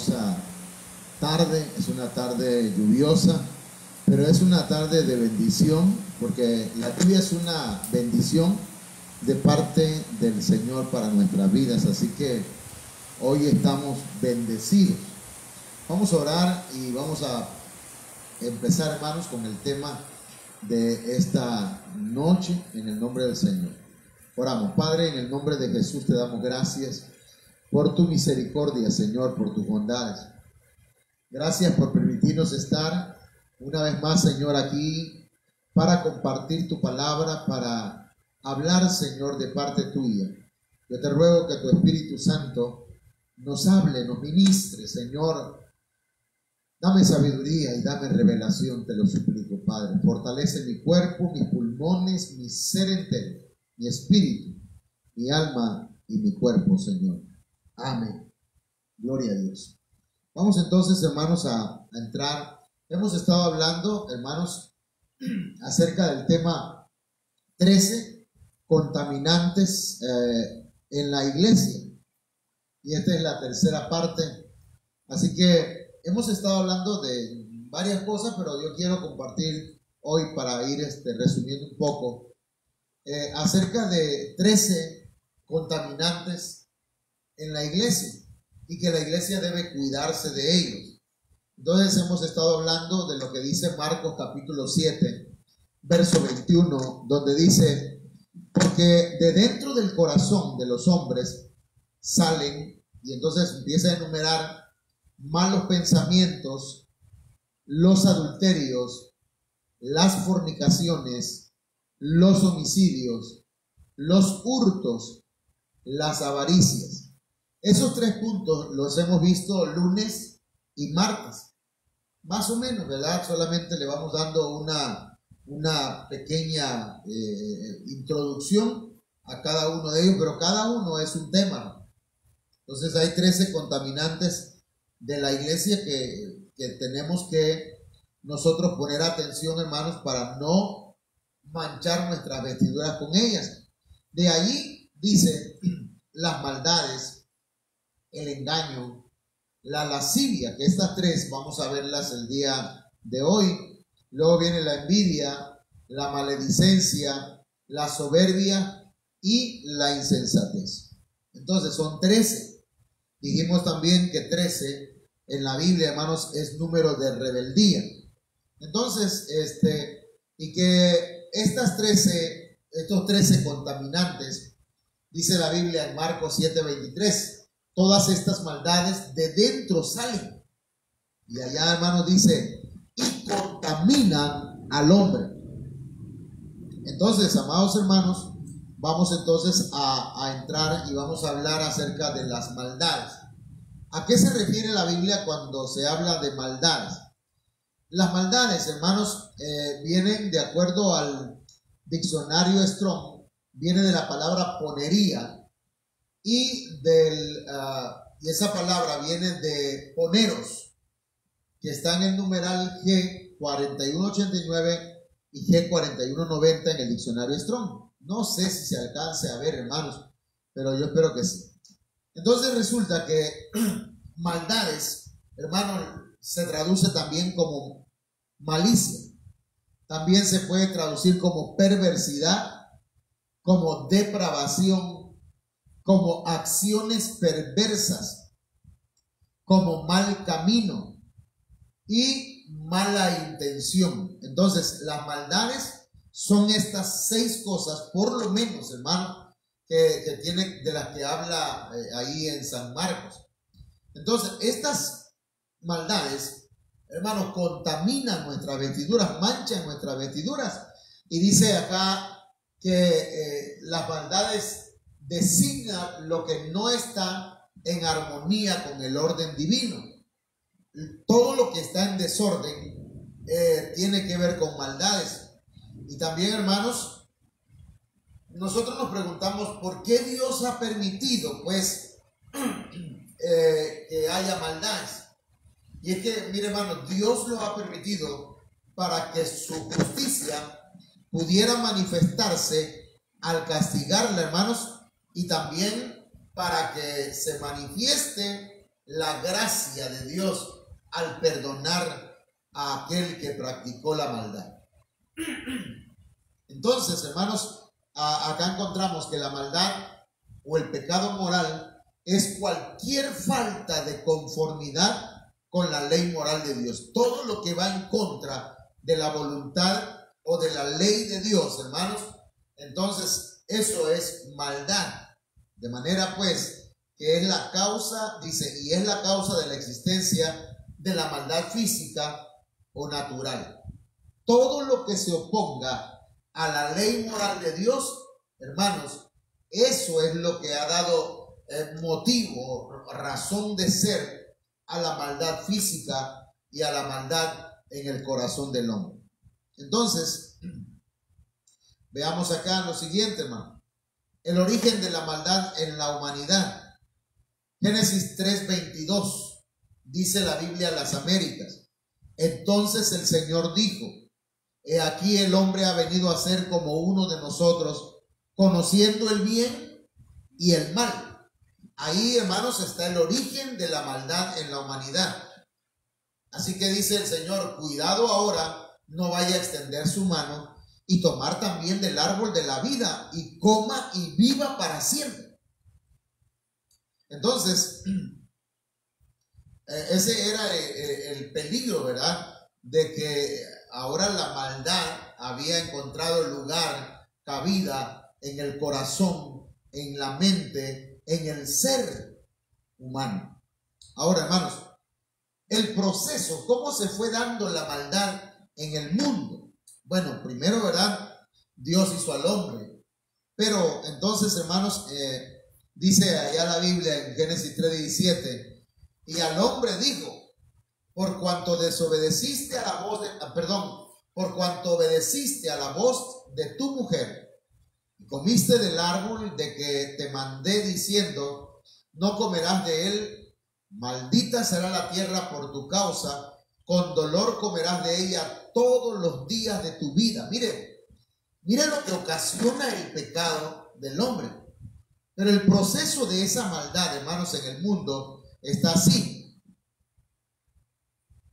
hermosa tarde, es una tarde lluviosa, pero es una tarde de bendición, porque la lluvia es una bendición de parte del Señor para nuestras vidas, así que hoy estamos bendecidos. Vamos a orar y vamos a empezar, hermanos, con el tema de esta noche en el nombre del Señor. Oramos. Padre, en el nombre de Jesús te damos gracias por tu misericordia, Señor, por tus bondades. Gracias por permitirnos estar una vez más, Señor, aquí para compartir tu palabra, para hablar, Señor, de parte tuya. Yo te ruego que tu Espíritu Santo nos hable, nos ministre, Señor. Dame sabiduría y dame revelación, te lo suplico, Padre. Fortalece mi cuerpo, mis pulmones, mi ser entero, mi espíritu, mi alma y mi cuerpo, Señor. Amén. Gloria a Dios. Vamos entonces, hermanos, a entrar. Hemos estado hablando, hermanos, acerca del tema 13 contaminantes en la iglesia. Y esta es la tercera parte. Así que hemos estado hablando de varias cosas, pero yo quiero compartir hoy para ir resumiendo un poco acerca de 13 contaminantes en la iglesia y que la iglesia debe cuidarse de ellos. Entonces hemos estado hablando de lo que dice Marcos capítulo 7, verso 21, donde dice: porque de dentro del corazón de los hombres salen, y entonces empieza a enumerar malos pensamientos, los adulterios, las fornicaciones, los homicidios, los hurtos, las avaricias. Esos tres puntos los hemos visto lunes y martes, más o menos, ¿verdad? Solamente le vamos dando una pequeña introducción a cada uno de ellos, pero cada uno es un tema. Entonces hay 13 contaminantes de la iglesia que tenemos que nosotros poner atención, hermanos, para no manchar nuestras vestiduras con ellas. De allí dice las maldades, el engaño, la lascivia, que estas tres vamos a verlas el día de hoy. Luego viene la envidia, la maledicencia, la soberbia y la insensatez. Entonces son 13. Dijimos también que 13 en la Biblia, hermanos, es número de rebeldía. Entonces, y que estos 13 contaminantes, dice la Biblia en Marcos 7:23, todas estas maldades de dentro salen. Y allá, hermanos, dice, y contaminan al hombre. Entonces, amados hermanos, vamos entonces a entrar y vamos a hablar acerca de las maldades. ¿A qué se refiere la Biblia cuando se habla de maldades? Las maldades, hermanos, vienen de acuerdo al diccionario Strong, viene de la palabra ponería y esa palabra viene de poneros, que está en el numeral G4189 y G4190 en el diccionario Strong. No sé si se alcance a ver, hermanos, pero yo espero que sí. Entonces resulta que maldades, hermanos, se traduce también como malicia. También se puede traducir como perversidad, como depravación, como acciones perversas, como mal camino y mala intención. Entonces, las maldades son estas 6 cosas, por lo menos, hermano, que tiene, de las que habla ahí en San Marcos. Entonces, estas maldades, hermanos, contaminan nuestras vestiduras, manchan nuestras vestiduras. Y dice acá que las maldades designan lo que no está en armonía con el orden divino. Todo lo que está en desorden tiene que ver con maldades. Y también, hermanos, nosotros nos preguntamos por qué Dios ha permitido, pues, que haya maldades. Y es que, mire, hermano, Dios lo ha permitido para que su justicia pudiera manifestarse al castigarla, hermanos, y también para que se manifieste la gracia de Dios al perdonar a aquel que practicó la maldad. Entonces, hermanos, acá encontramos que la maldad o el pecado moral es cualquier falta de conformidad con la ley moral de Dios. Todo lo que va en contra de la voluntad o de la ley de Dios, hermanos, entonces eso es maldad. De manera pues que es la causa, dice, y es la causa de la existencia de la maldad física o natural. Todo lo que se oponga a la ley moral de Dios, hermanos, eso es lo que ha dado motivo, razón de ser a la maldad física y a la maldad en el corazón del hombre. Entonces, veamos acá lo siguiente, hermano. El origen de la maldad en la humanidad. Génesis 3:22, dice la Biblia las Américas. Entonces el Señor dijo: he aquí el hombre ha venido a ser como uno de nosotros, conociendo el bien y el mal. Ahí, hermanos, está el origen de la maldad en la humanidad. Así que dice el Señor: cuidado ahora, no vaya a extender su mano y tomar también del árbol de la vida y coma y viva para siempre. Entonces, ese era el peligro, ¿verdad? De que ahora la maldad había encontrado lugar, cabida en el corazón, en la mente, en el ser humano. Ahora, hermanos, el proceso, ¿cómo se fue dando la maldad en el mundo? Bueno, primero, ¿verdad? Dios hizo al hombre. Pero entonces, hermanos, dice allá la Biblia en Génesis 3:17, y al hombre dijo: por cuanto desobedeciste a la voz por cuanto obedeciste a la voz de tu mujer y comiste del árbol de que te mandé diciendo: no comerás de él, maldita será la tierra por tu causa, con dolor comerás de ella todos los días de tu vida. Mire lo que ocasiona el pecado del hombre. Pero el proceso de esa maldad, hermanos, en el mundo está así.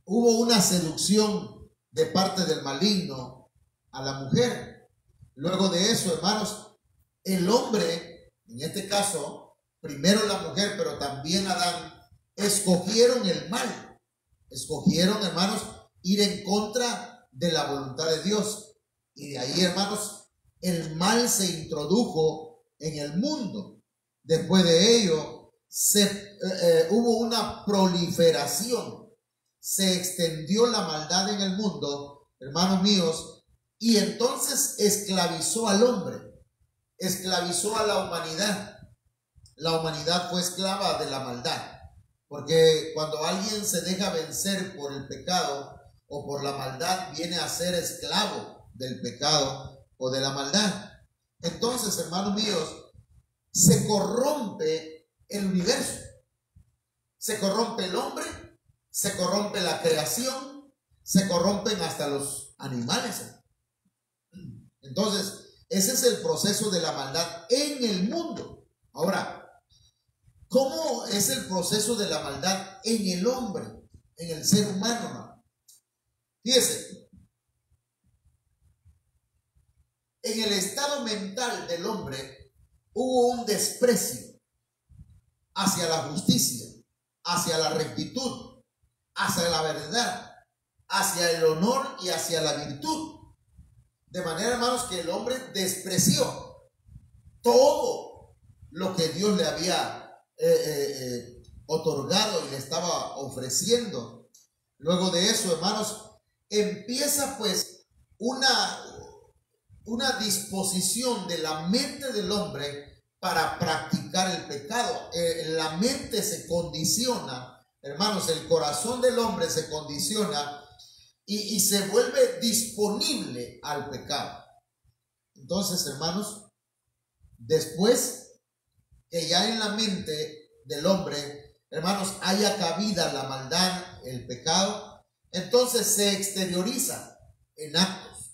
Hubo una seducción de parte del maligno a la mujer. Luego de eso, hermanos, el hombre, en este caso, primero la mujer, pero también Adán, escogieron el mal. Escogieron, hermanos, ir en contra de la voluntad de Dios. Y de ahí, hermanos, el mal se introdujo en el mundo. Después de ello, hubo una proliferación. Se extendió la maldad en el mundo, hermanos míos, y entonces esclavizó al hombre, esclavizó a la humanidad. La humanidad fue esclava de la maldad, porque cuando alguien se deja vencer por el pecado o por la maldad, viene a ser esclavo del pecado o de la maldad. Entonces, hermanos míos, se corrompe el universo, se corrompe el hombre, se corrompe la creación, se corrompen hasta los animales. Entonces, ese es el proceso de la maldad en el mundo. Ahora, ¿cómo es el proceso de la maldad en el hombre, en el ser humano, hermano? Fíjese, en el estado mental del hombre hubo un desprecio hacia la justicia, hacia la rectitud, hacia la verdad, hacia el honor y hacia la virtud. De manera, hermanos, que el hombre despreció todo lo que Dios le había otorgado y le estaba ofreciendo. Luego de eso, hermanos, empieza pues una disposición de la mente del hombre para practicar el pecado. La mente se condiciona, hermanos, el corazón del hombre se condiciona y se vuelve disponible al pecado. Entonces, hermanos, después que ya en la mente del hombre, hermanos, haya cabida la maldad, el pecado, entonces se exterioriza en actos.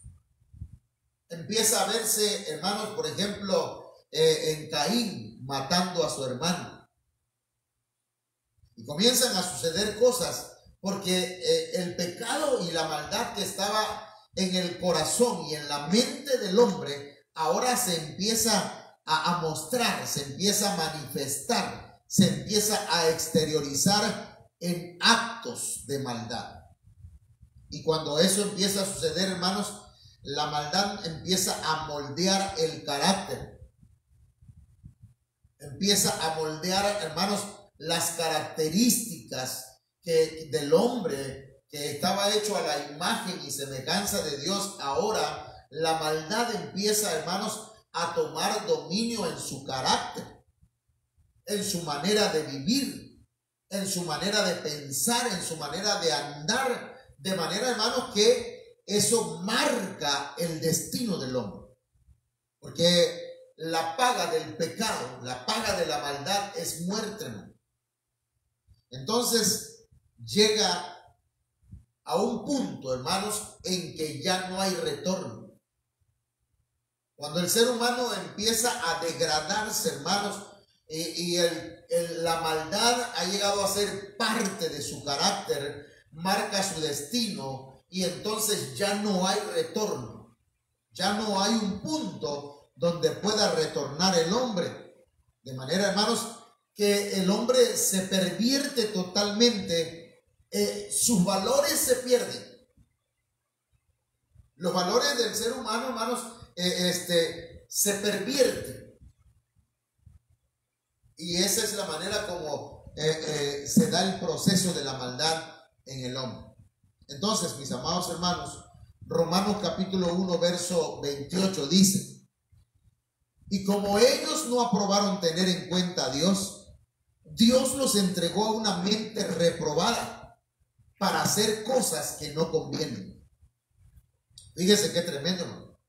Empieza a verse, hermanos, por ejemplo, en Caín matando a su hermano. Y comienzan a suceder cosas porque el pecado y la maldad que estaba en el corazón y en la mente del hombre ahora se empieza a mostrar, se empieza a manifestar, se empieza a exteriorizar en actos de maldad. Y cuando eso empieza a suceder, hermanos, la maldad empieza a moldear el carácter. Empieza a moldear, hermanos, las características del hombre que estaba hecho a la imagen y semejanza de Dios. Ahora la maldad empieza, hermanos, a tomar dominio en su carácter, en su manera de vivir, en su manera de pensar, en su manera de andar, de manera, hermanos, que eso marca el destino del hombre. Porque la paga del pecado, la paga de la maldad es muerte, hermano. Entonces llega a un punto, hermanos, en que ya no hay retorno. Cuando el ser humano empieza a degradarse, hermanos, y la maldad ha llegado a ser parte de su carácter, marca su destino, y entonces ya no hay retorno. Ya no hay un punto donde pueda retornar el hombre. De manera, hermanos, que el hombre se pervierte totalmente, sus valores se pierden. Los valores del ser humano, hermanos, se pervierten. Y esa es la manera como se da el proceso de la maldad en el hombre. Entonces, mis amados hermanos, Romanos capítulo 1, verso 28 dice: y como ellos no aprobaron tener en cuenta a Dios, Dios los entregó a una mente reprobada para hacer cosas que no convienen. Fíjese qué tremendo, ¿no?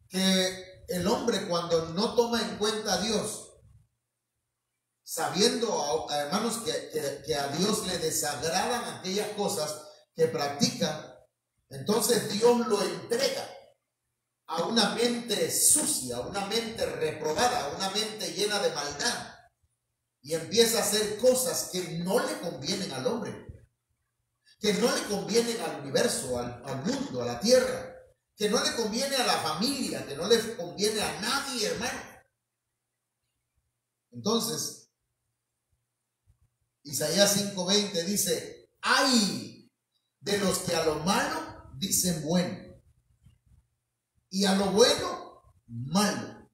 Que el hombre, cuando no toma en cuenta a Dios, sabiendo, hermanos, que a Dios le desagradan aquellas cosas que practica, entonces Dios lo entrega a una mente sucia, a una mente reprobada, a una mente llena de maldad, y empieza a hacer cosas que no le convienen al hombre, que no le convienen al universo, al mundo, a la tierra, que no le conviene a la familia, que no le conviene a nadie, hermano. Entonces, Isaías 5:20 dice: ay de los que a lo malo dicen bueno, y a lo bueno malo,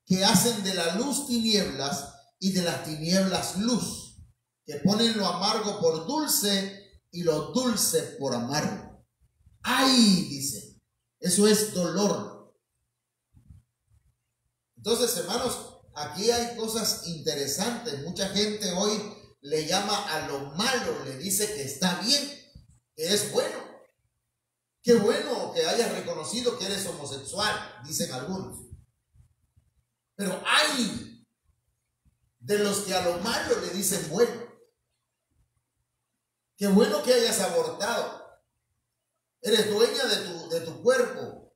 que hacen de la luz tinieblas y de las tinieblas luz, que ponen lo amargo por dulce y lo dulce por amargo. Ay, dice, eso es dolor. Entonces, hermanos, aquí hay cosas interesantes. Mucha gente hoy le llama a lo malo, le dice que está bien, que es bueno. Qué bueno que hayas reconocido que eres homosexual, dicen algunos. Pero hay de los que a lo malo le dicen bueno. Qué bueno que hayas abortado. Eres dueña de tu cuerpo.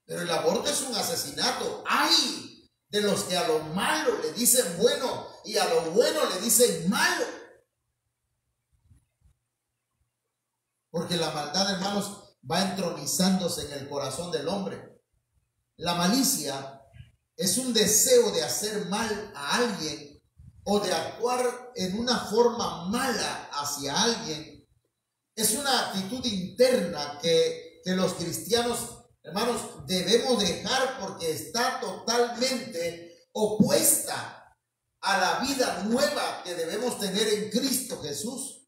Pero el aborto es un asesinato. Hay de los que a lo malo le dicen bueno y a lo bueno le dicen malo. Porque la maldad, hermanos, va entronizándose en el corazón del hombre. La malicia es un deseo de hacer mal a alguien o de actuar en una forma mala hacia alguien. Es una actitud interna que los cristianos, hermanos, debemos dejar, porque está totalmente opuesta a la vida nueva que debemos tener en Cristo Jesús.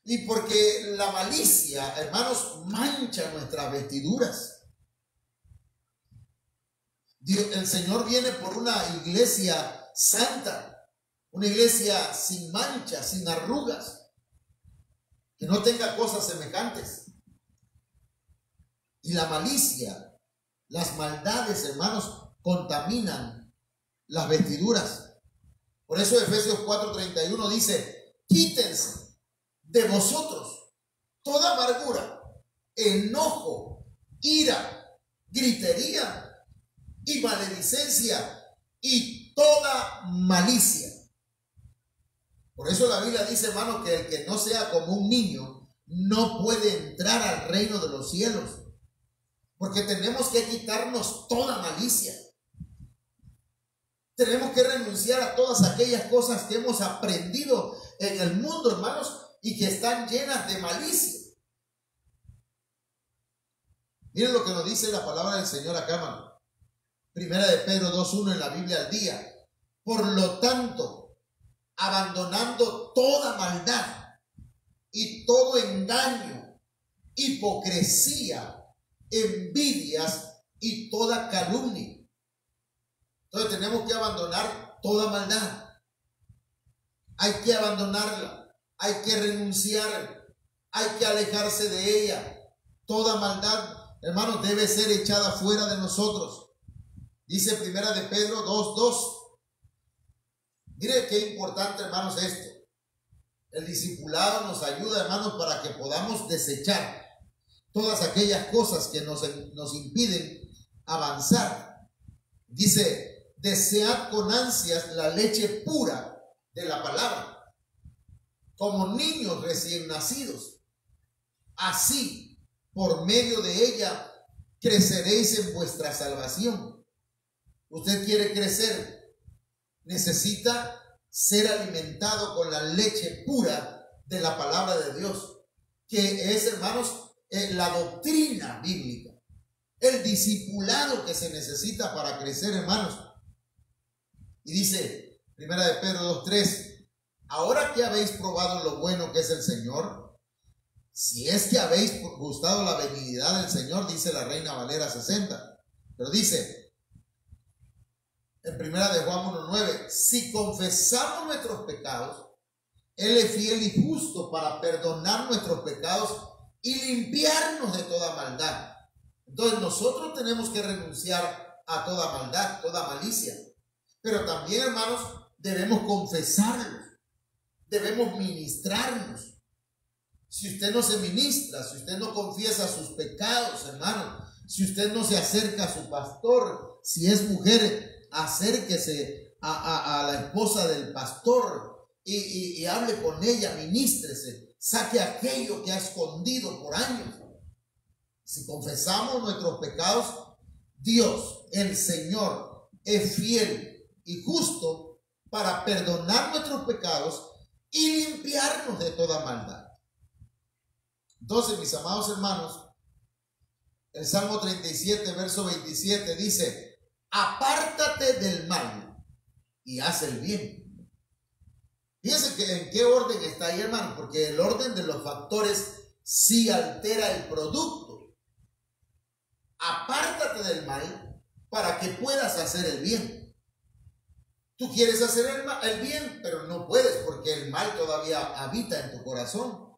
Y porque la malicia, hermanos, mancha nuestras vestiduras. El Señor viene por una iglesia santa, una iglesia sin mancha, sin arrugas, que no tenga cosas semejantes. Y la malicia, las maldades, hermanos, contaminan las vestiduras. Por eso Efesios 4:31 dice: quítense de vosotros toda amargura, enojo, ira, gritería y maledicencia y toda malicia. Por eso la Biblia dice, hermano, que el que no sea como un niño no puede entrar al reino de los cielos. Porque tenemos que quitarnos toda malicia. Tenemos que renunciar a todas aquellas cosas que hemos aprendido en el mundo, hermanos, y que están llenas de malicia. Miren lo que nos dice la palabra del Señor acá, hermano. Primera de Pedro 2:1 en la Biblia al día. Por lo tanto, abandonando toda maldad y todo engaño, hipocresía, envidias y toda calumnia. Entonces tenemos que abandonar toda maldad. Hay que abandonarla, hay que renunciar, hay que alejarse de ella. Toda maldad, hermanos, debe ser echada fuera de nosotros. Dice Primera de Pedro 2:2. Mire qué importante, hermanos, esto. El discipulado nos ayuda, hermanos, para que podamos desechar todas aquellas cosas que nos impiden avanzar. Dice, desead con ansias la leche pura de la palabra, como niños recién nacidos. Así, por medio de ella, creceréis en vuestra salvación. Usted quiere crecer, necesita ser alimentado con la leche pura de la palabra de Dios, que es, hermanos, la doctrina bíblica, el discipulado que se necesita para crecer, hermanos. Y dice, Primera de Pedro 2:3, ahora que habéis probado lo bueno que es el Señor, si es que habéis gustado la benignidad del Señor, dice la Reina Valera 60, pero dice, en Primera de Juan 1:9, si confesamos nuestros pecados, Él es fiel y justo para perdonar nuestros pecados y limpiarnos de toda maldad. Entonces nosotros tenemos que renunciar a toda maldad, toda malicia. Pero también, hermanos, debemos confesarlos, debemos ministrarnos. Si usted no se ministra, si usted no confiesa sus pecados, hermano, si usted no se acerca a su pastor, si es mujer, acérquese a la esposa del pastor y hable con ella, ministrese, saque aquello que ha escondido por años. Si confesamos nuestros pecados, Dios, el Señor, es fiel y justo para perdonar nuestros pecados y limpiarnos de toda maldad. Entonces, mis amados hermanos, el Salmo 37, verso 27 dice, apártate del mal y haz el bien. Fíjense que en qué orden está ahí, hermano, porque el orden de los factores sí altera el producto. Apártate del mal para que puedas hacer el bien. Tú quieres hacer el bien, pero no puedes porque el mal todavía habita en tu corazón.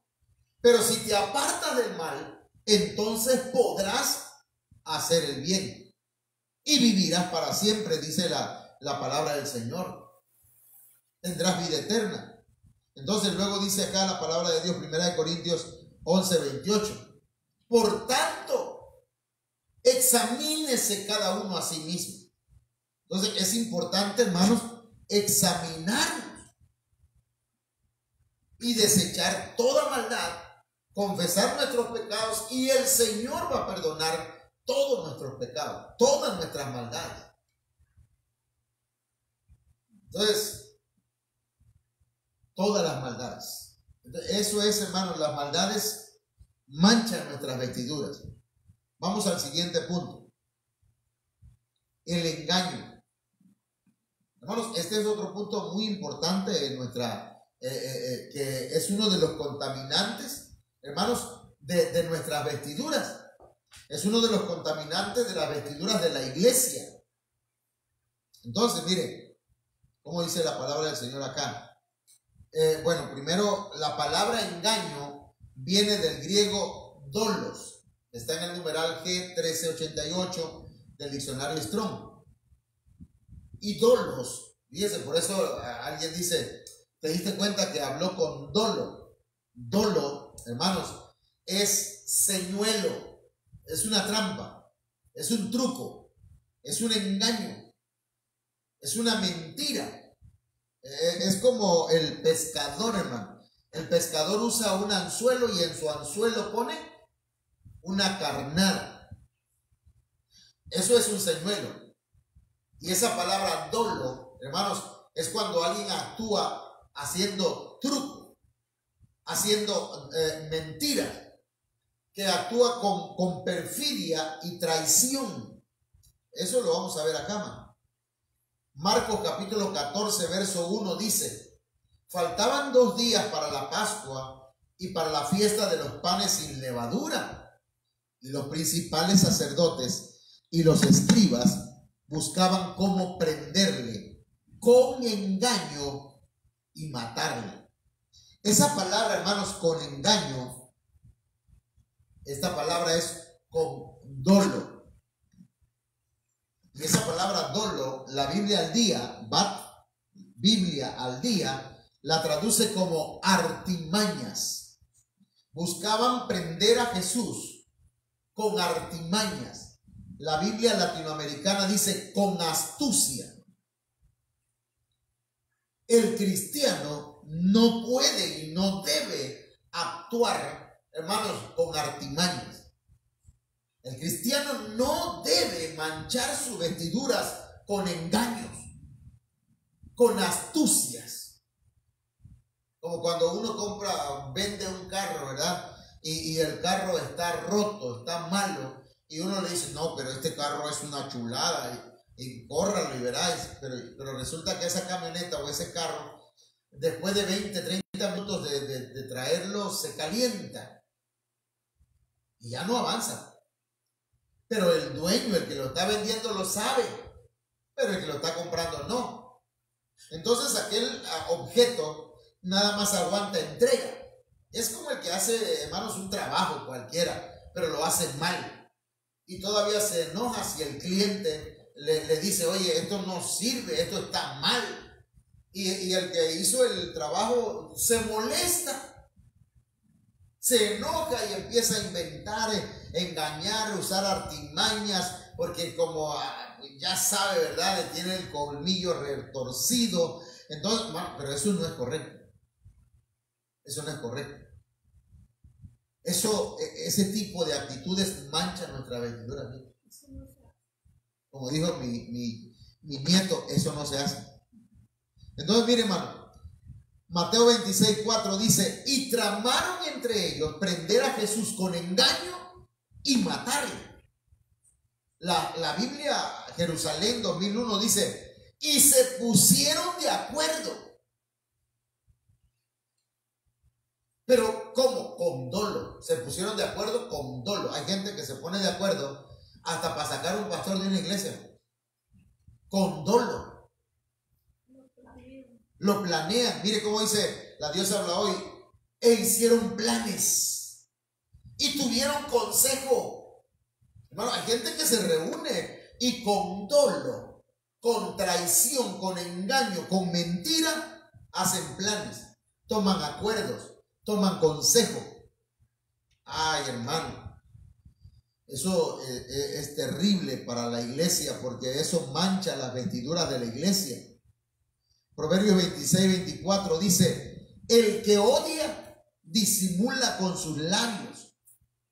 Pero si te apartas del mal, entonces podrás hacer el bien y vivirás para siempre, dice la palabra del Señor. Tendrás vida eterna. Entonces luego dice acá la palabra de Dios, 1 Corintios 11:28. Por tanto, examínese cada uno a sí mismo. Entonces es importante, hermanos, examinarnos y desechar toda maldad, confesar nuestros pecados y el Señor va a perdonar todos nuestros pecados, todas nuestras maldades. Entonces, todas las maldades. Eso es, hermanos, las maldades manchan nuestras vestiduras. Vamos al siguiente punto. El engaño. Hermanos, este es otro punto muy importante en nuestra, que es uno de los contaminantes, hermanos, de nuestras vestiduras. Es uno de los contaminantes de las vestiduras de la iglesia. Entonces, miren, ¿cómo dice la palabra del Señor acá? Bueno, primero, la palabra engaño viene del griego dolos. Está en el numeral G1388 del diccionario Strong. Y dolos, fíjese, por eso alguien dice, ¿te diste cuenta que habló con dolo? Dolo, hermanos, es señuelo, es una trampa, es un truco, es un engaño, es una mentira. Es como el pescador, hermano. El pescador usa un anzuelo y en su anzuelo pone una carnada. Eso es un señuelo. Y esa palabra dolo, hermanos, es cuando alguien actúa haciendo truco, haciendo mentira, que actúa con perfidia y traición. Eso lo vamos a ver acá, man. Marcos capítulo 14, verso 1 dice: faltaban 2 días para la Pascua y para la fiesta de los panes sin levadura. Y los principales sacerdotes y los escribas buscaban cómo prenderle con engaño y matarle. Esa palabra, hermanos, con engaño, esta palabra es con dolo. Y esa palabra dolo, la Biblia al día, Biblia al día, la traduce como artimañas. Buscaban prender a Jesús con artimañas. La Biblia latinoamericana dice con astucia. El cristiano no puede y no debe actuar, hermanos, con artimañas. El cristiano no debe manchar sus vestiduras con engaños, con astucias. Como cuando uno vende un carro, ¿verdad? Y el carro está roto, está malo. Y uno le dice, no, pero este carro es una chulada. Y córralo y veráis. Pero resulta que esa camioneta o ese carro, después de 20, 30 minutos de traerlo, se calienta. Y ya no avanza. Pero el dueño, el que lo está vendiendo, lo sabe. Pero el que lo está comprando no. Entonces aquel objeto nada más aguanta entrega. Es como el que hace, hermanos, un trabajo cualquiera, pero lo hace mal. Y todavía se enoja si el cliente le dice, oye, esto no sirve, esto está mal. Y el que hizo el trabajo se molesta. Se enoja y empieza a inventar, engañar, usar artimañas, porque como ya sabe, ¿verdad? Tiene el colmillo retorcido. Entonces, pero eso no es correcto. Eso no es correcto. Ese tipo de actitudes manchan nuestra vestidura. Como dijo mi nieto, eso no se hace. Entonces, mire, hermano, Mateo 26:4 dice, y tramaron entre ellos prender a Jesús con engaño y matarle. La Biblia Jerusalén 2001 dice, y se pusieron de acuerdo. Pero ¿cómo? Con dolo. Se pusieron de acuerdo con dolo. Hay gente que se pone de acuerdo hasta para sacar un pastor de una iglesia. Con dolo. Lo planean. Mire cómo dice la diosa habla hoy. E hicieron planes. Y tuvieron consejo. Hermano, hay gente que se reúne y con dolo, con traición, con engaño, con mentira, hacen planes. Toman acuerdos. Toman consejo. Ay, hermano, eso es terrible para la iglesia porque eso mancha las vestiduras de la iglesia. Proverbios 26:24 dice, el que odia disimula con sus labios.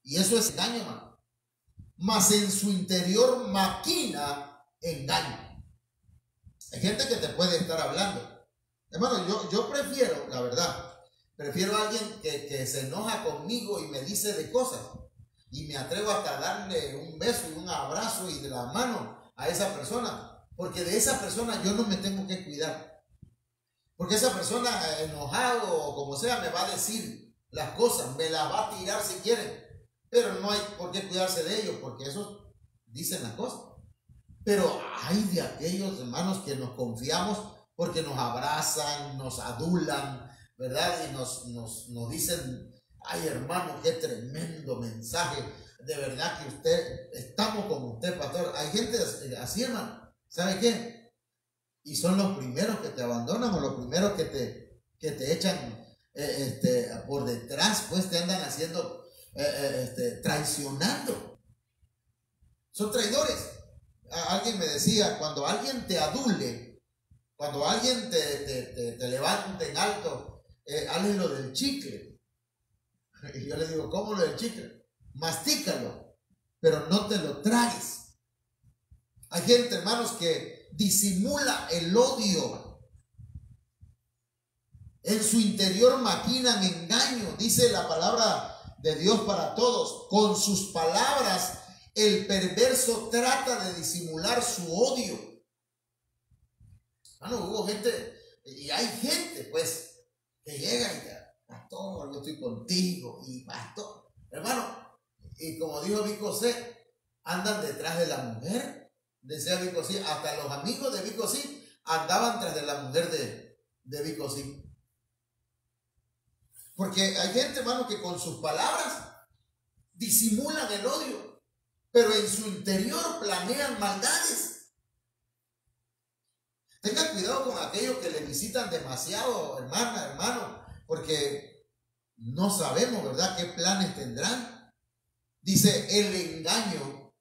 Y eso es engaño, hermano. Mas en su interior maquina engaño. Hay gente que te puede estar hablando. Hermano, yo prefiero, la verdad, prefiero a alguien que se enoja conmigo y me dice de cosas. Y me atrevo hasta a darle un beso y un abrazo y de la mano a esa persona. Porque de esa persona yo no me tengo que cuidar. Porque esa persona enojado o como sea me va a decir las cosas. Me las va a tirar si quiere. Pero no hay por qué cuidarse de ellos porque esos dicen las cosas. Pero hay de aquellos hermanos que nos confiamos porque nos abrazan, nos adulan, ¿verdad? Y nos dicen, ay hermano, qué tremendo mensaje, de verdad que estamos con usted, pastor. Hay gente así, hermano, ¿sabe qué? Y son los primeros que te abandonan o los primeros que te echan por detrás, pues te andan haciendo, traicionando. Son traidores. Alguien me decía, cuando alguien te adule, Cuando alguien te levanta en alto, hazle lo del chicle. Y yo le digo, ¿cómo lo del chicle? Mastícalo, pero no te lo tragues. Hay gente, hermanos, que disimula el odio. En su interior maquinan engaño. Dice la palabra de Dios para todos. Con sus palabras el perverso trata de disimular su odio. Hermano, hubo gente, y hay gente, pues, que llega y dice, pastor, yo estoy contigo, y pastor, hermano, y como dijo Vicosé, andan detrás de la mujer, decía Vicosé, hasta los amigos de Vicosé andaban tras de la mujer de Vicosé. Porque hay gente, hermano, que con sus palabras disimulan el odio, pero en su interior planean maldades. Tenga cuidado con aquellos que le visitan demasiado, hermana, hermano, porque no sabemos, ¿verdad?, qué planes tendrán. Dice, el engaño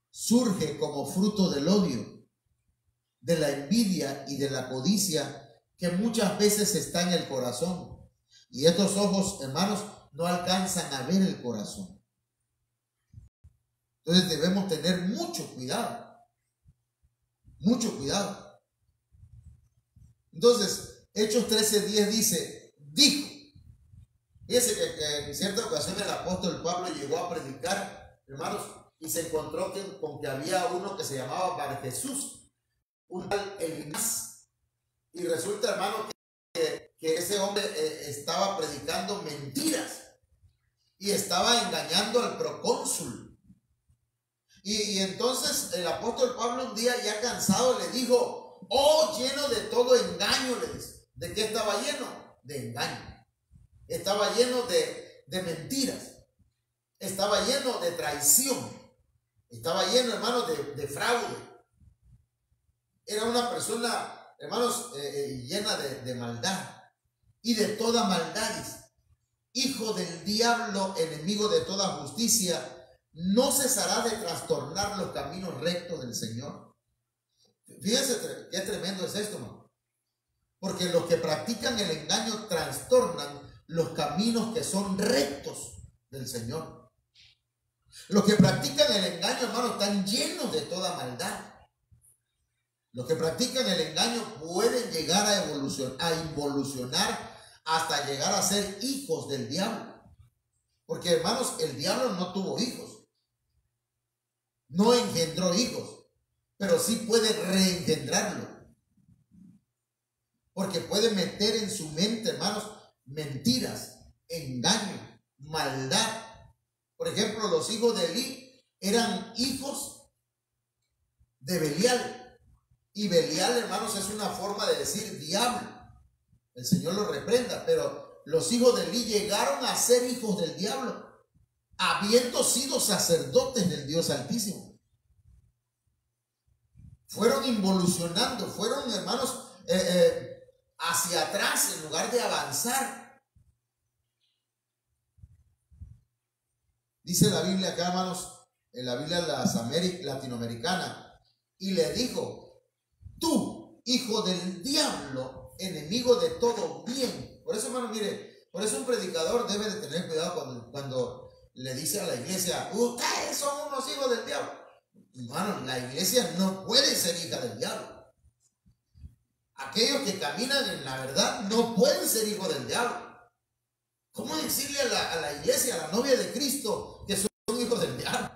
surge como fruto del odio, de la envidia y de la codicia que muchas veces está en el corazón. Y estos ojos, hermanos, no alcanzan a ver el corazón. Entonces debemos tener mucho cuidado. Mucho cuidado. Entonces, Hechos 13:10 dice, dijo. Fíjense que en cierta ocasión el apóstol Pablo llegó a predicar, hermanos, y se encontró con que había uno que se llamaba Bar Jesús, un tal Elías. Y resulta, hermano, que ese hombre estaba predicando mentiras y estaba engañando al procónsul. Y entonces el apóstol Pablo un día ya cansado le dijo, oh, lleno de todo engaño, le dice. ¿De qué estaba lleno? De engaño. Estaba lleno de mentiras. Estaba lleno de traición. Estaba lleno, hermanos, de fraude. Era una persona, hermanos, llena de maldad y de toda maldad. Hijo del diablo, enemigo de toda justicia, no cesará de trastornar los caminos rectos del Señor. Fíjense qué tremendo es esto, ¿no? Porque los que practican el engaño trastornan los caminos que son rectos del Señor. Los que practican el engaño, hermanos, están llenos de toda maldad. Los que practican el engaño pueden llegar a involucionar hasta llegar a ser hijos del diablo. Porque, hermanos, el diablo no tuvo hijos. No engendró hijos. Pero sí puede reengendrarlo. Porque puede meter en su mente, hermanos, mentiras, engaño, maldad. Por ejemplo, los hijos de Elí eran hijos de Belial. Y Belial, hermanos, es una forma de decir diablo. El Señor lo reprenda, pero los hijos de Elí llegaron a ser hijos del diablo, habiendo sido sacerdotes del Dios Altísimo. Fueron involucionando, fueron, hermanos, hacia atrás en lugar de avanzar. Dice la Biblia acá, hermanos, en la Biblia latinoamericana, y le dijo, tú, hijo del diablo, enemigo de todo bien. Por eso, hermano, mire, por eso un predicador debe de tener cuidado cuando le dice a la iglesia, ustedes son unos hijos del diablo. Hermano, la iglesia no puede ser hija del diablo. Aquellos que caminan en la verdad no pueden ser hijos del diablo. ¿Cómo decirle a la iglesia, a la novia de Cristo, que son hijos del diablo?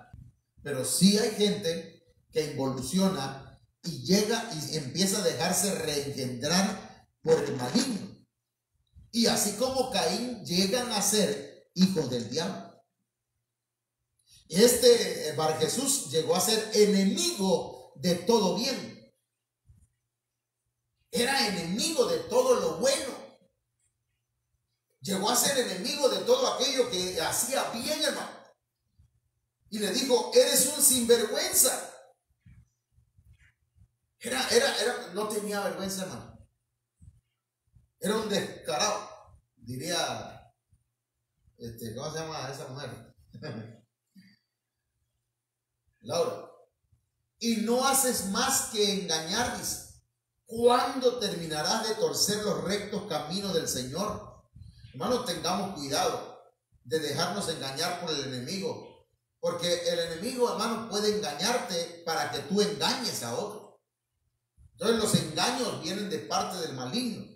Pero sí hay gente que involuciona y llega y empieza a dejarse reengendrar por el maligno. Y así como Caín, llegan a ser hijos del diablo. Este Bar Jesús llegó a ser enemigo de todo bien. Era enemigo de todo lo bueno. Llegó a ser enemigo de todo aquello que hacía bien, hermano. Y le dijo, eres un sinvergüenza. No tenía vergüenza, hermano. Era un descarado. Diría, ¿cómo se llama esa mujer? Laura. Y no haces más que engañar, dice. ¿Cuándo terminarás de torcer los rectos caminos del Señor? Hermanos, tengamos cuidado de dejarnos engañar por el enemigo, porque el enemigo, hermano, puede engañarte para que tú engañes a otro. Entonces los engaños vienen de parte del maligno.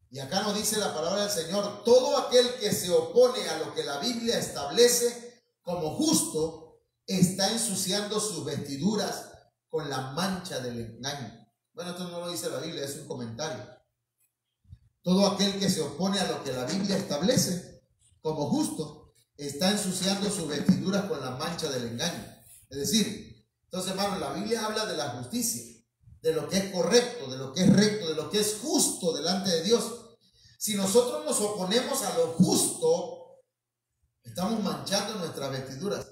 Y acá nos dice la palabra del Señor: todo aquel que se opone a lo que la Biblia establece como justo está ensuciando sus vestiduras con la mancha del engaño. Bueno, esto no lo dice la Biblia, es un comentario. Todo aquel que se opone a lo que la Biblia establece como justo está ensuciando sus vestiduras con la mancha del engaño. Es decir, entonces, hermano, la Biblia habla de la justicia, de lo que es correcto, de lo que es recto, de lo que es justo delante de Dios. Si nosotros nos oponemos a lo justo, estamos manchando nuestras vestiduras,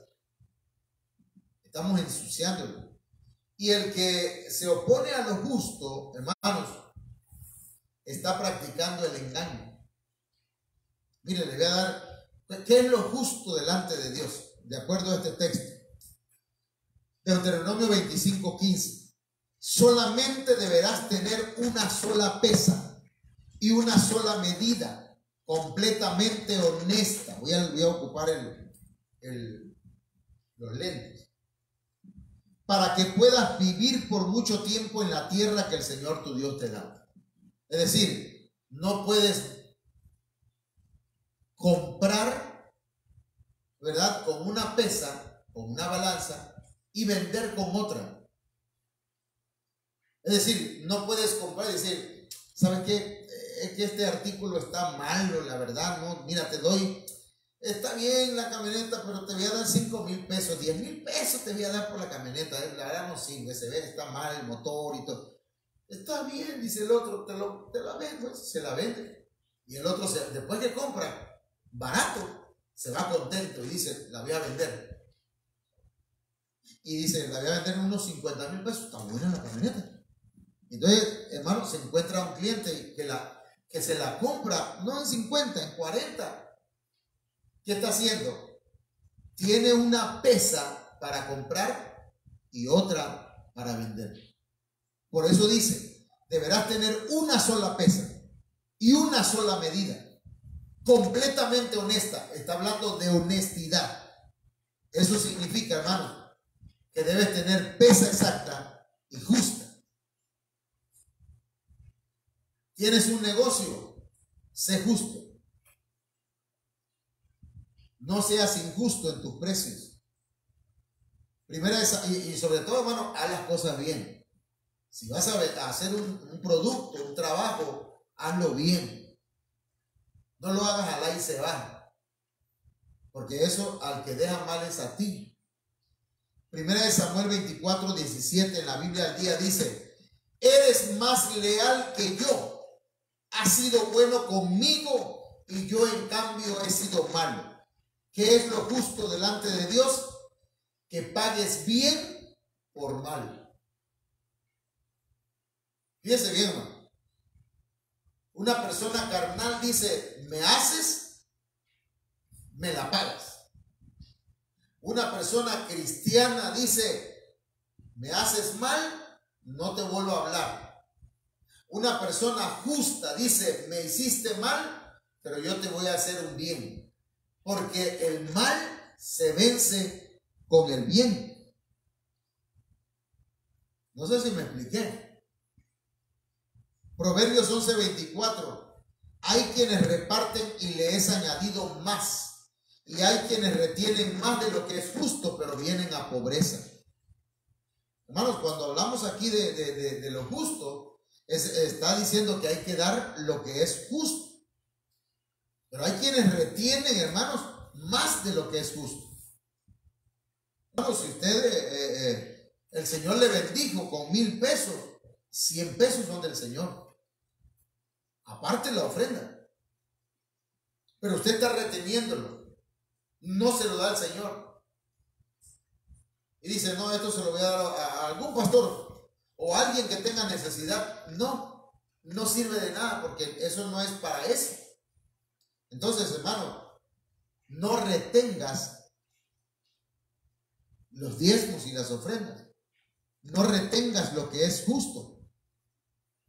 estamos ensuciándolo. Y el que se opone a lo justo, hermanos, está practicando el engaño. Mire, le voy a dar, ¿qué es lo justo delante de Dios? De acuerdo a este texto. Deuteronomio 25:15. Solamente deberás tener una sola pesa y una sola medida, completamente honesta. Voy a ocupar los lentes. Para que puedas vivir por mucho tiempo en la tierra que el Señor tu Dios te da. Es decir, no puedes comprar, ¿verdad?, con una pesa, con una balanza, y vender con otra. Es decir, no puedes comprar y decir, ¿sabes qué? Es que este artículo está malo, la verdad, no, mira, te doy, está bien la camioneta, pero te voy a dar 5,000 pesos, 10,000 pesos te voy a dar por la camioneta, la verdad no sirve, se ve, está mal el motor y todo. Está bien, dice el otro, te la vendo, se la vende. Y el otro, después que compra barato, se va contento y dice, la voy a vender. Y dice, la voy a vender en unos 50,000 pesos, está buena la camioneta. Entonces, hermano, se encuentra un cliente que se la compra, no en 50, en 40. ¿Qué está haciendo? Tiene una pesa para comprar y otra para vender. Por eso dice, deberás tener una sola pesa y una sola medida, completamente honesta. Está hablando de honestidad. Eso significa, hermano, que debes tener pesa exacta y justa. Tienes un negocio, sé justo. No seas injusto en tus precios. Primera y sobre todo, hermano, haz las cosas bien. Si vas a hacer un producto, un trabajo, hazlo bien. No lo hagas al y se va. Porque eso al que deja mal es a ti. Primera de Samuel 24:17 en la Biblia al día dice: eres más leal que yo. Has sido bueno conmigo y yo en cambio he sido malo. ¿Qué es lo justo delante de Dios? Que pagues bien por mal. Fíjese bien, hermano. Una persona carnal dice, me haces, me la pagas. Una persona cristiana dice, me haces mal, no te vuelvo a hablar. Una persona justa dice, me hiciste mal, pero yo te voy a hacer un bien. Porque el mal se vence con el bien. No sé si me expliqué. Proverbios 11:24. Hay quienes reparten y le es añadido más. Y hay quienes retienen más de lo que es justo, pero vienen a pobreza. Hermanos, cuando hablamos aquí de lo justo, está diciendo que hay que dar lo que es justo. Pero hay quienes retienen, hermanos, más de lo que es justo. Hermanos, si usted, el Señor le bendijo con 1,000 pesos, 100 pesos son del Señor. Aparte la ofrenda. Pero usted está reteniéndolo. No se lo da al Señor. Y dice, no, esto se lo voy a dar a algún pastor o a alguien que tenga necesidad. No, no sirve de nada porque eso no es para eso. Entonces, hermano, no retengas los diezmos y las ofrendas. No retengas lo que es justo.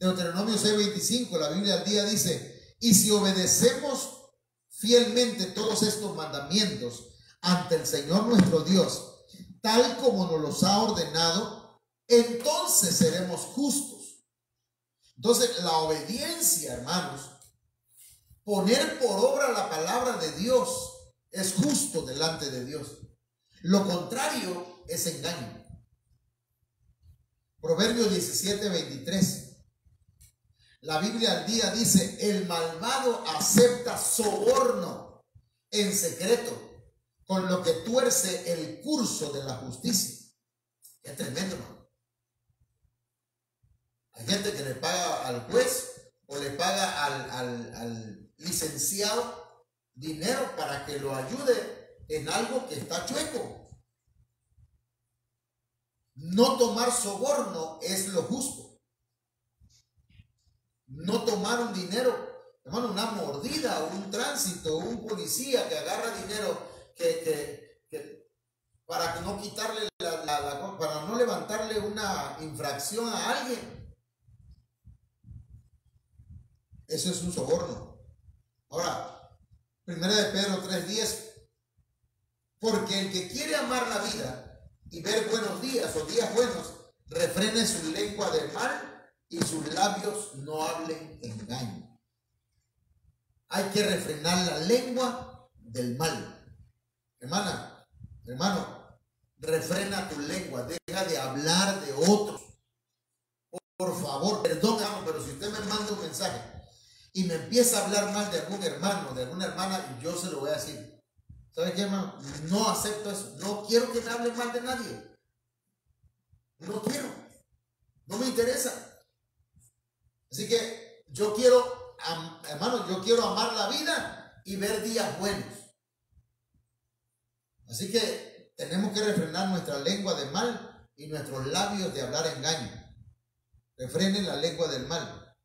Deuteronomio 6:25, la Biblia al día dice: y si obedecemos fielmente todos estos mandamientos ante el Señor nuestro Dios, tal como nos los ha ordenado, entonces seremos justos. Entonces, la obediencia, hermanos, poner por obra la palabra de Dios, es justo delante de Dios. Lo contrario es engaño. Proverbios 17:23. La Biblia al día dice: el malvado acepta soborno en secreto, con lo que tuerce el curso de la justicia. Es tremendo, ¿no? Hay gente que le paga al juez o le paga al licenciado dinero para que lo ayude en algo que está chueco. No tomar soborno es lo justo. No tomar un dinero, hermano, una mordida, un tránsito, un policía que agarra dinero para no quitarle para no levantarle una infracción a alguien. Eso es un soborno. Ahora, 1 de Pedro 3:10, porque el que quiere amar la vida y ver buenos días o días buenos, refrene su lengua del mal y sus labios no hablen engaño. Hay que refrenar la lengua del mal. Hermana, hermano, refrena tu lengua, deja de hablar de otros. Por favor, perdón, hermano, pero si usted me manda un mensaje y me empieza a hablar mal de algún hermano, de alguna hermana, yo se lo voy a decir. ¿Sabe qué, hermano? No acepto eso. No quiero que me hablen mal de nadie. No quiero. No me interesa. Así que yo quiero, hermano, yo quiero amar la vida y ver días buenos. Así que tenemos que refrenar nuestra lengua de mal y nuestros labios de hablar engaño. Refrenen la lengua del mal.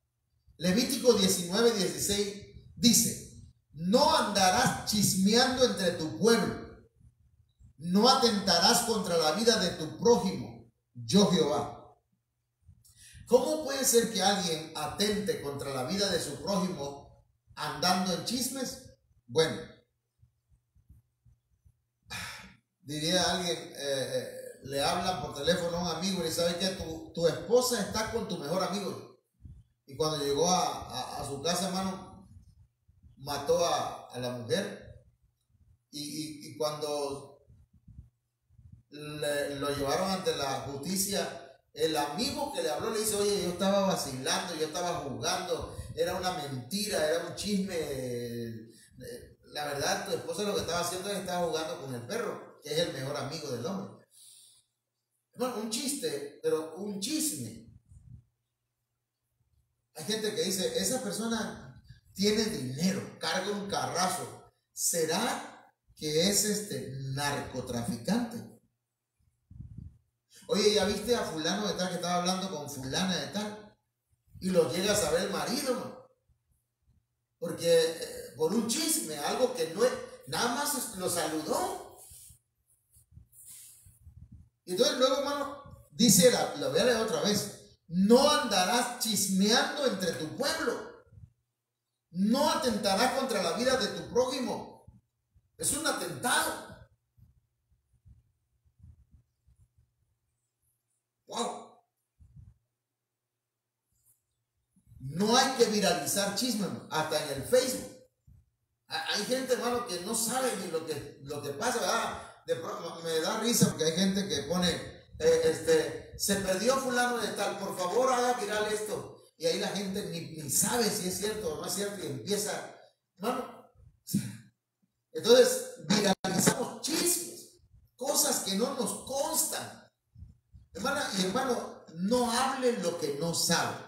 Levítico 19:16 dice: no andarás chismeando entre tu pueblo, no atentarás contra la vida de tu prójimo, yo Jehová. ¿Cómo puede ser que alguien atente contra la vida de su prójimo andando en chismes? Bueno, diría alguien, le hablan por teléfono a un amigo y le sabe que tu esposa está con tu mejor amigo. Y cuando llegó a su casa, hermano, mató a la mujer. Y cuando lo llevaron ante la justicia, el amigo que le habló le dice: oye, yo estaba vacilando, yo estaba jugando, era una mentira, era un chisme. La verdad, tu esposa lo que estaba haciendo es que estaba jugando con el perro, que es el mejor amigo del hombre. Bueno, un chiste, pero un chisme. Hay gente que dice: esa persona tiene dinero, carga un carrazo. ¿Será que es narcotraficante? Oye, ¿ya viste a fulano de tal que estaba hablando con fulana de tal? Y lo llega a saber el marido, ¿no? Porque por un chisme, algo que no es, nada más lo saludó. Y entonces luego, hermano, dice, la voy a leer otra vez: no andarás chismeando entre tu pueblo, no atentarás contra la vida de tu prójimo. Es un atentado. Wow. No hay que viralizar chismes, hasta en el Facebook. Hay gente, hermano, que no sabe ni lo que pasa, ¿verdad? Me da risa porque hay gente que pone, se perdió fulano de tal, por favor haga viral esto. Y ahí la gente ni sabe si es cierto o no es cierto y empieza, hermano. Entonces viralizamos chismes, cosas que no nos constan. Hermana y hermano, no hable lo que no sabe.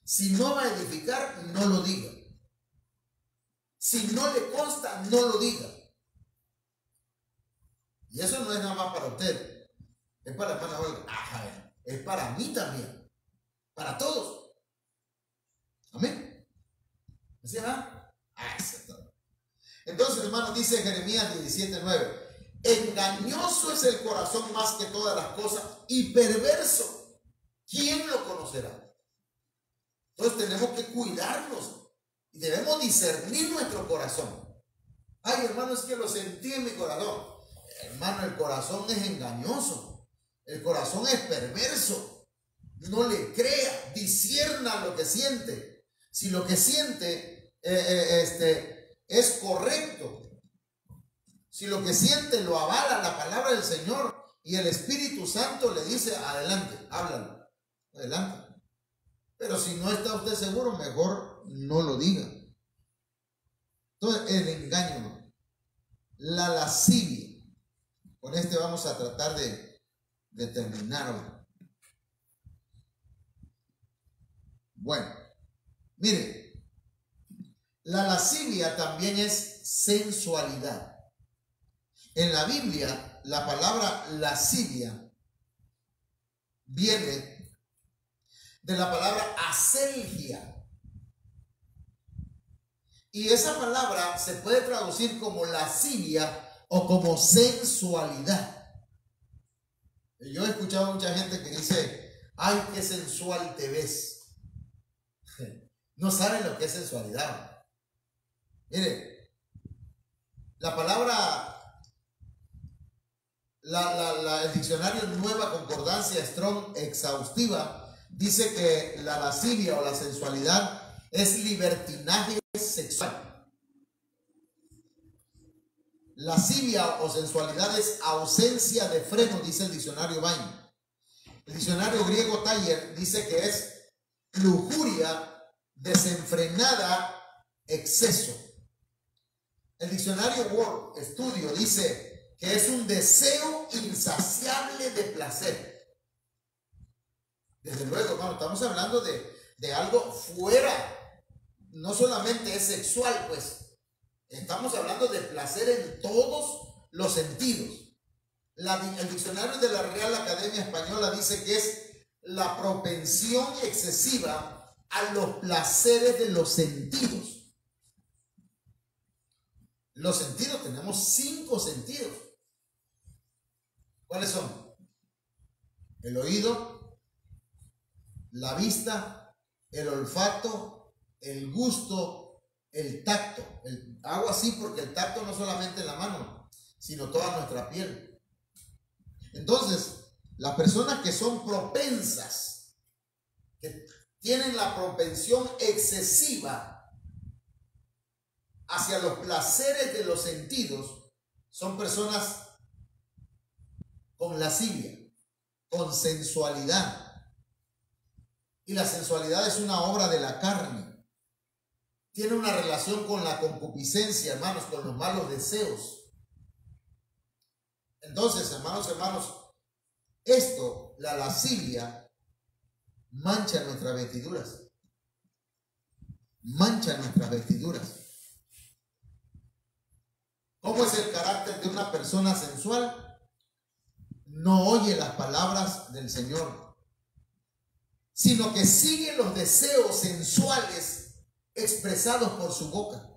Si no va a edificar, no lo diga. Si no le consta, no lo diga. Y eso no es nada más para usted. Es para la hermana Olga. Es para mí también. Para todos. Amén. ¿Así va? Entonces, hermano, dice Jeremías 17:9. Engañoso es el corazón más que todas las cosas y perverso. ¿Quién lo conocerá? Entonces tenemos que cuidarnos y debemos discernir nuestro corazón. Ay, hermano, es que lo sentí en mi corazón. Hermano, el corazón es engañoso. El corazón es perverso. No le crea, discierna lo que siente. Si lo que siente es correcto, si lo que siente lo avala la palabra del Señor y el Espíritu Santo le dice, adelante, háblalo, adelante. Pero si no está usted seguro, mejor no lo diga. Entonces, el engaño, la lascivia. Con este vamos a tratar de terminar hoy. Bueno, mire, la lascivia también es sensualidad. En la Biblia, la palabra lascivia viene de la palabra aselgia. Y esa palabra se puede traducir como lascivia o como sensualidad. Yo he escuchado a mucha gente que dice, ay, qué sensual te ves. No saben lo que es sensualidad. Mire, la palabra, el diccionario Nueva Concordancia Strong exhaustiva dice que la lascivia o la sensualidad es libertinaje sexual. Lascivia o sensualidad es ausencia de freno, dice el diccionario Bain. El diccionario griego Taller dice que es lujuria, desenfrenada, exceso. El diccionario Word Studio dice que es un deseo insaciable de placer. Desde luego, hermano, estamos hablando de algo fuera, no solamente es sexual, pues. Estamos hablando de placer en todos los sentidos. El diccionario de la Real Academia Española dice que es la propensión excesiva a los placeres de los sentidos. Los sentidos, tenemos 5 sentidos. ¿Cuáles son? El oído, la vista, el olfato, el gusto, el tacto. Hago así porque el tacto no solamente en la mano, sino toda nuestra piel. Entonces, las personas que son propensas, que tienen la propensión excesiva hacia los placeres de los sentidos, son personas con lascivia, con sensualidad. Y la sensualidad es una obra de la carne. Tiene una relación con la concupiscencia, hermanos, con los malos deseos. Entonces, hermanos, esto, la lascivia, mancha nuestras vestiduras. Mancha nuestras vestiduras. ¿Cómo es el carácter de una persona sensual? No oye las palabras del Señor, sino que sigue los deseos sensuales expresados por su boca.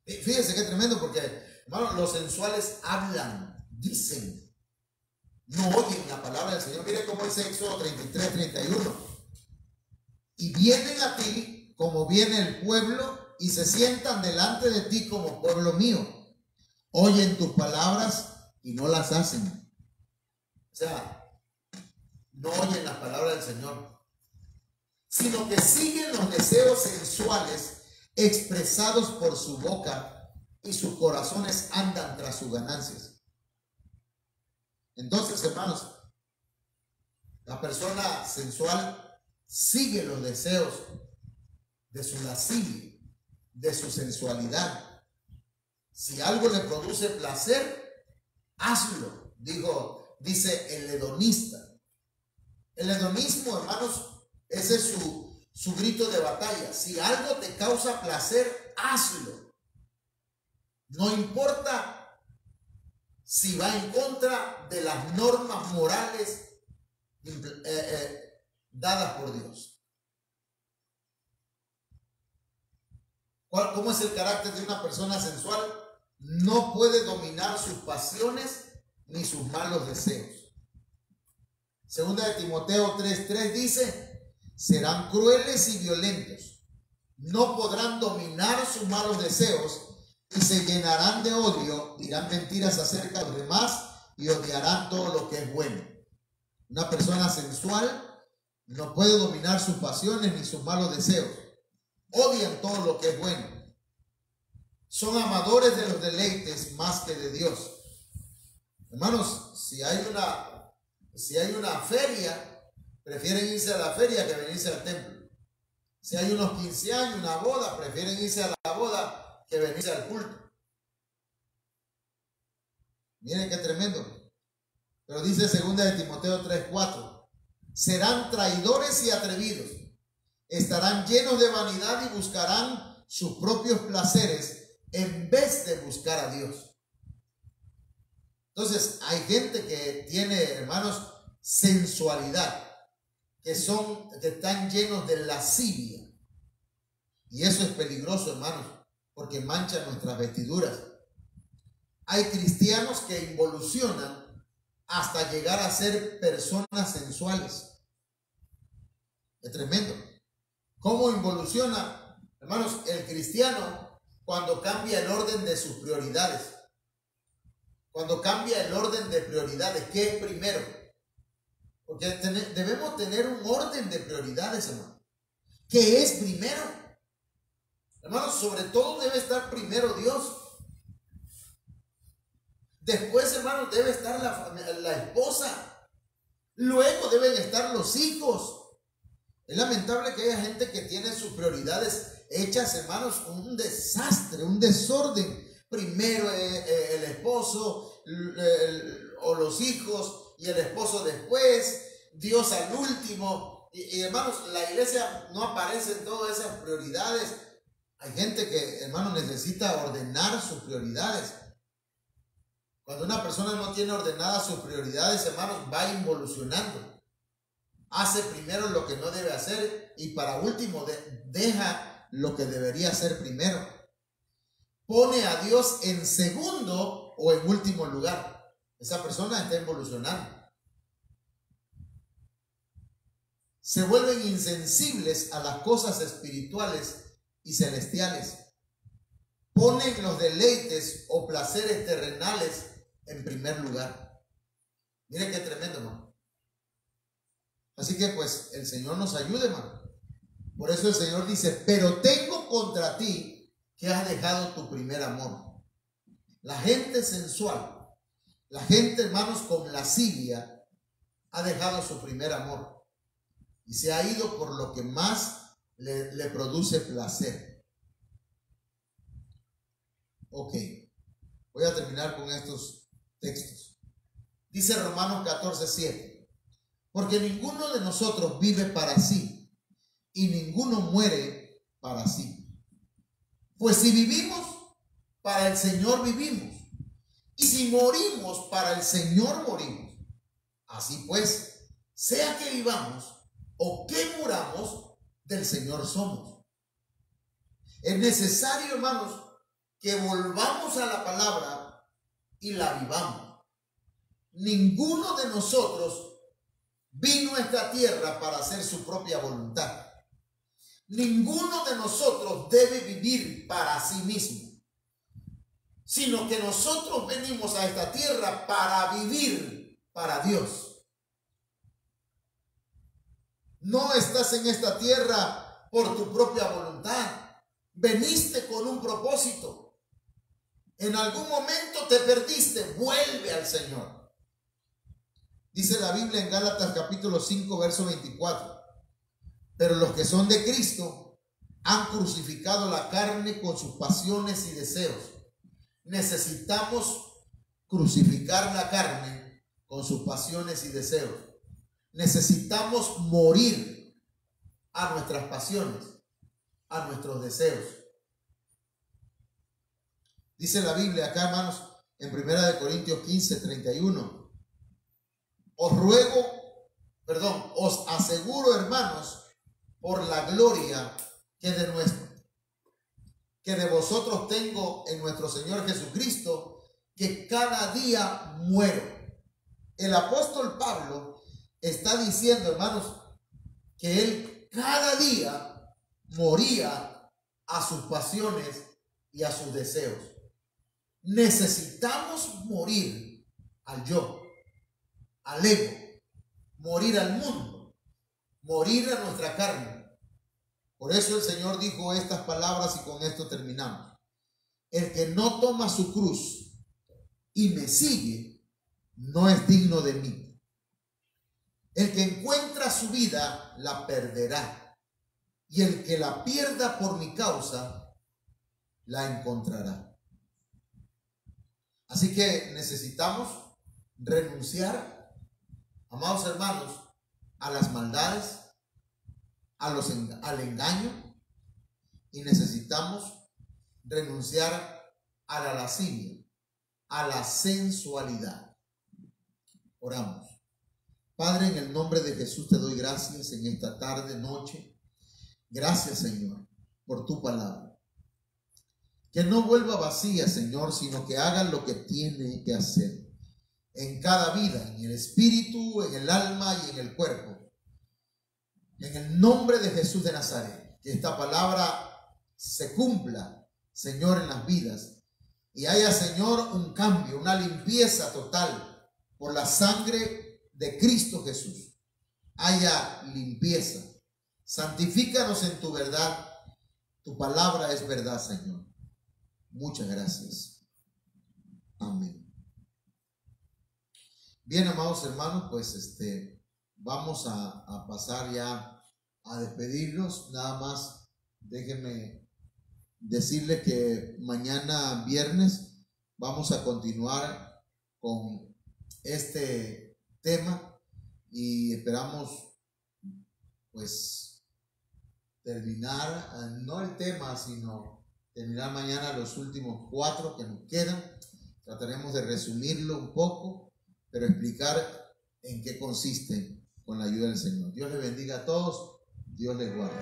Fíjense qué tremendo, porque, hermano, los sensuales hablan, dicen, no oyen la palabra del Señor. Mire cómo dice Éxodo 33:31. Y vienen a ti como viene el pueblo y se sientan delante de ti como pueblo mío. Oyen tus palabras y no las hacen. O sea, no oyen las palabras del Señor, sino que siguen los deseos sensuales expresados por su boca y sus corazones andan tras sus ganancias. Entonces, hermanos, la persona sensual sigue los deseos de su lascivia, de su sensualidad. Si algo le produce placer, hazlo, dice el hedonista. El hedonismo, hermanos, ese es su grito de batalla. Si algo te causa placer, hazlo. No importa si va en contra de las normas morales dadas por Dios. ¿Cómo es el carácter de una persona sensual? No puede dominar sus pasiones ni sus malos deseos. Segunda de Timoteo 3:3 dice serán crueles y violentos, no podrán dominar sus malos deseos y se llenarán de odio, dirán mentiras acerca de los demás y odiarán todo lo que es bueno. Una persona sensual no puede dominar sus pasiones ni sus malos deseos. Odian todo lo que es bueno. Son amadores de los deleites más que de Dios. Hermanos, si hay una feria, prefieren irse a la feria que venirse al templo. Si hay unos 15 años, una boda, prefieren irse a la boda que venirse al culto. Miren qué tremendo. Pero dice 2 de Timoteo 3:4, serán traidores y atrevidos, estarán llenos de vanidad y buscarán sus propios placeres en vez de buscar a Dios. Entonces hay gente que tiene, hermanos, sensualidad, que están llenos de lascivia, y eso es peligroso, hermanos, porque mancha nuestras vestiduras. Hay cristianos que involucionan hasta llegar a ser personas sensuales. Es tremendo. ¿Cómo involuciona, hermanos, el cristiano cuando cambia el orden de sus prioridades? Cuando cambia el orden de prioridades, ¿qué es primero? Porque debemos tener un orden de prioridades, hermano. ¿Qué es primero? Hermanos, sobre todo debe estar primero Dios. Después, hermanos, debe estar la esposa. Luego deben estar los hijos. Es lamentable que haya gente que tiene sus prioridades hechas, hermanos, un desastre, un desorden. Primero el esposo o los hijos y el esposo después, Dios al último. Y hermanos, la iglesia no aparece en todas esas prioridades. Hay gente que, hermanos, necesita ordenar sus prioridades. Cuando una persona no tiene ordenadas sus prioridades, hermanos, va involucionando. Hace primero lo que no debe hacer y para último deja lo que debería hacer primero. Pone a Dios en segundo o en último lugar. Esa persona está involucionando. Se vuelven insensibles a las cosas espirituales y celestiales. Ponen los deleites o placeres terrenales en primer lugar. Miren qué tremendo, hermano. Así que pues el Señor nos ayude, hermano. Por eso el Señor dice, pero tengo contra ti que has dejado tu primer amor. La gente sensual, la gente, hermanos, con lascivia, ha dejado su primer amor y se ha ido por lo que más le produce placer. Ok, voy a terminar con estos textos. Dice Romanos 14:7, porque ninguno de nosotros vive para sí y ninguno muere para sí. Pues si vivimos, para el Señor vivimos, y si morimos, para el Señor morimos. Así pues, sea que vivamos o que muramos, del Señor somos. Es necesario, hermanos, que volvamos a la palabra y la vivamos. Ninguno de nosotros vino a esta tierra para hacer su propia voluntad. Ninguno de nosotros debe vivir para sí mismo, sino que nosotros venimos a esta tierra para vivir para Dios. No estás en esta tierra por tu propia voluntad. Veniste con un propósito. En algún momento te perdiste, vuelve al Señor. Dice la Biblia en Gálatas capítulo 5, verso 24. Pero los que son de Cristo han crucificado la carne con sus pasiones y deseos. Necesitamos crucificar la carne con sus pasiones y deseos. Necesitamos morir a nuestras pasiones, a nuestros deseos. Dice la Biblia acá, hermanos, en 1 Corintios 15:31. Os aseguro, hermanos, por la gloria que de vosotros tengo en nuestro Señor Jesucristo, que cada día muero. El apóstol Pablo está diciendo, hermanos, que él cada día moría a sus pasiones y a sus deseos. Necesitamos morir al yo, al ego, morir al mundo, morir a nuestra carne. Por eso el Señor dijo estas palabras y con esto terminamos. El que no toma su cruz y me sigue, no es digno de mí. El que encuentra su vida, la perderá. Y el que la pierda por mi causa, la encontrará. Así que necesitamos renunciar, amados hermanos, a las maldades, al engaño, y necesitamos renunciar a la lascivia, a la sensualidad. Oramos. Padre, en el nombre de Jesús te doy gracias en esta tarde, noche. Gracias, Señor, por tu palabra. Que no vuelva vacía, Señor, sino que haga lo que tiene que hacer en cada vida, en el espíritu, en el alma y en el cuerpo. En el nombre de Jesús de Nazaret, que esta palabra se cumpla, Señor, en las vidas, y haya, Señor, un cambio, una limpieza total por la sangre de Cristo Jesús. Haya limpieza. Santifícanos en tu verdad. Tu palabra es verdad, Señor. Muchas gracias. Amén. Bien, amados hermanos, pues vamos a pasar ya a despedirnos. Nada más déjenme decirles que mañana viernes vamos a continuar con este tema y esperamos pues terminar, no el tema, sino terminar mañana los últimos 4 que nos quedan. Trataremos de resumirlo un poco, pero explicar en qué consiste con la ayuda del Señor. Dios les bendiga a todos. Dios les guarde.